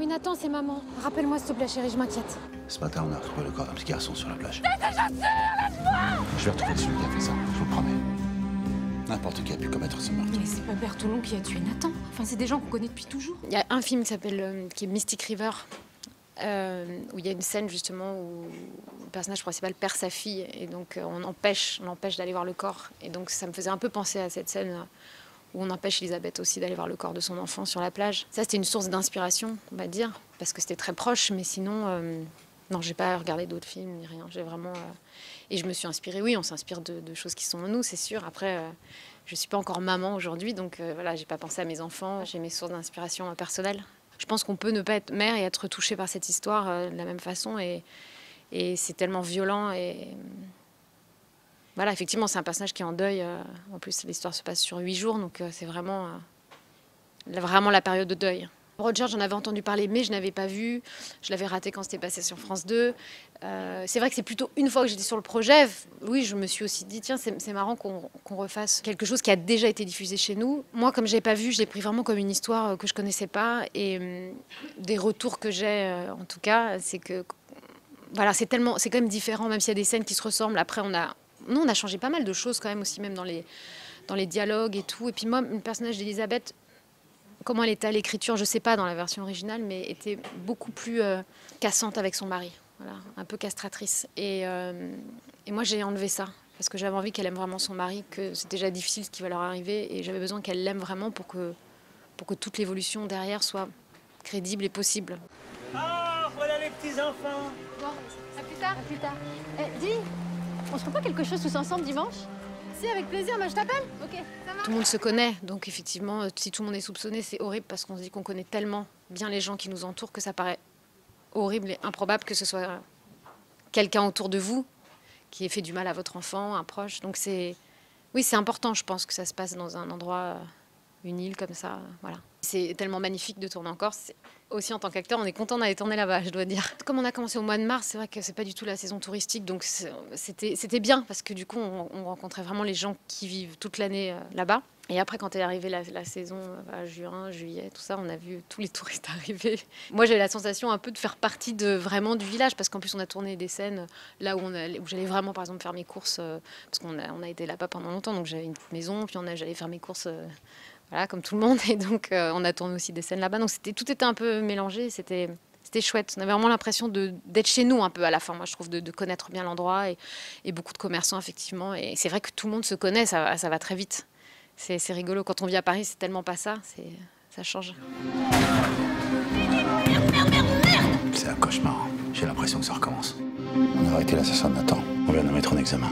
Nathan, c'est maman. Rappelle-moi s'il te plaît, chérie, je m'inquiète. Ce matin, on a retrouvé le corps d'un petit garçon sur la plage. Mais tes chaussures, laisse-moi! Je vais retrouver celui qui a fait ça, je vous le promets. N'importe qui a pu commettre ce meurtre. Mais c'est pas Bertolon qui a tué Nathan. Enfin, c'est des gens qu'on connaît depuis toujours. Il y a un film qui s'appelle qui est Mystic River, où il y a une scène justement où le personnage principal perd sa fille et donc on l'empêche d'aller voir le corps. Et donc ça me faisait un peu penser à cette scène où on empêche Elisabeth aussi d'aller voir le corps de son enfant sur la plage. Ça, c'était une source d'inspiration, on va dire, parce que c'était très proche, mais sinon, non, j'ai pas regardé d'autres films ni rien. J'ai vraiment... Et je me suis inspirée, oui, on s'inspire de choses qui sont en nous, c'est sûr. Après, je suis pas encore maman aujourd'hui, donc voilà, j'ai pas pensé à mes enfants. J'ai mes sources d'inspiration personnelles. Je pense qu'on peut ne pas être mère et être touchée par cette histoire de la même façon, et c'est tellement violent et... Voilà, effectivement, c'est un personnage qui est en deuil. En plus, l'histoire se passe sur 8 jours, donc c'est vraiment la période de deuil. Roger, j'en avais entendu parler, mais je n'avais pas vu. Je l'avais raté quand c'était passé sur France 2. C'est vrai que c'est plutôt une fois que j'étais sur le projet, oui, je me suis aussi dit, tiens, c'est marrant qu'on refasse quelque chose qui a déjà été diffusé chez nous. Moi, comme je l'ai pas vu, je l'ai pris vraiment comme une histoire que je connaissais pas. Et des retours que j'ai, en tout cas, c'est que voilà, c'est quand même différent, même s'il y a des scènes qui se ressemblent. Après, nous, on a changé pas mal de choses quand même aussi, même dans les dialogues et tout. Et puis moi, le personnage d'Elisabeth, comment elle était à l'écriture, je sais pas dans la version originale, mais était beaucoup plus cassante avec son mari. Voilà, un peu castratrice. Et moi, j'ai enlevé ça, parce que j'avais envie qu'elle aime vraiment son mari, que c'est déjà difficile ce qui va leur arriver, et j'avais besoin qu'elle l'aime vraiment pour que toute l'évolution derrière soit crédible et possible. Ah, voilà les petits-enfants. Bon, à plus tard. À plus tard. Dis, on se ferait pas quelque chose tous ensemble dimanche? Si, avec plaisir, moi je t'appelle. Ok, ça marche. Tout le monde se connaît, donc effectivement, si tout le monde est soupçonné, c'est horrible parce qu'on se dit qu'on connaît tellement bien les gens qui nous entourent que ça paraît horrible et improbable que ce soit quelqu'un autour de vous qui ait fait du mal à votre enfant, un proche. Donc oui, c'est important, je pense, que ça se passe dans un endroit, une île comme ça, voilà. C'est tellement magnifique de tourner en Corse. Aussi, en tant qu'acteur, on est content d'aller tourner là-bas, je dois dire. Comme on a commencé au mois de mars, c'est vrai que c'est pas du tout la saison touristique, donc c'était bien, parce que du coup, on rencontrait vraiment les gens qui vivent toute l'année là-bas. Et après, quand est arrivée la saison, juin, juillet, tout ça, on a vu tous les touristes arriver. Moi, j'avais la sensation un peu de faire partie vraiment du village, parce qu'en plus, on a tourné des scènes là où j'allais vraiment, par exemple, faire mes courses, parce qu'on a été là-bas pendant longtemps, donc j'avais une petite maison, puis j'allais faire mes courses... Voilà, comme tout le monde. Et donc, on a tourné aussi des scènes là-bas. Donc, tout était un peu mélangé. C'était chouette. On avait vraiment l'impression d'être chez nous un peu à la fin, moi, je trouve, de connaître bien l'endroit et beaucoup de commerçants, effectivement. Et c'est vrai que tout le monde se connaît, ça va très vite. C'est rigolo. Quand on vit à Paris, c'est tellement pas ça. Ça change. C'est un cauchemar. J'ai l'impression que ça recommence. On a arrêté l'assassin de Nathan. On vient de le mettre en examen.